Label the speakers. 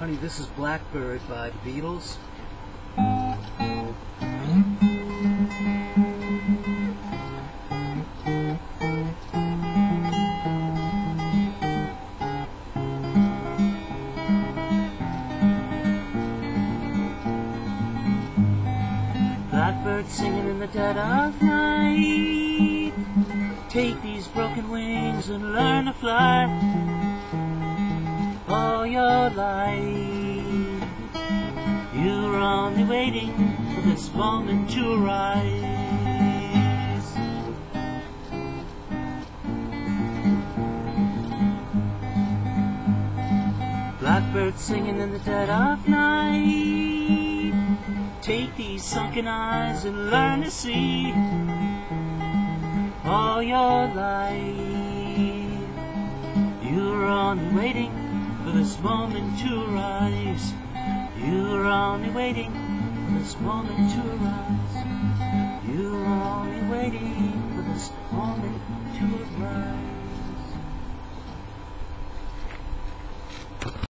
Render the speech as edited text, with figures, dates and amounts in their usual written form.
Speaker 1: Honey, this is Blackbird by the Beatles. Blackbird singing in the dead of night. Take these broken wings and learn to fly all your life. You're only waiting for this moment to rise. Blackbird singing in the dead of night. Take these sunken eyes and learn to see all your life. You're only waiting for this moment to rise. You're only waiting for this moment to rise. You're only waiting for this moment to rise.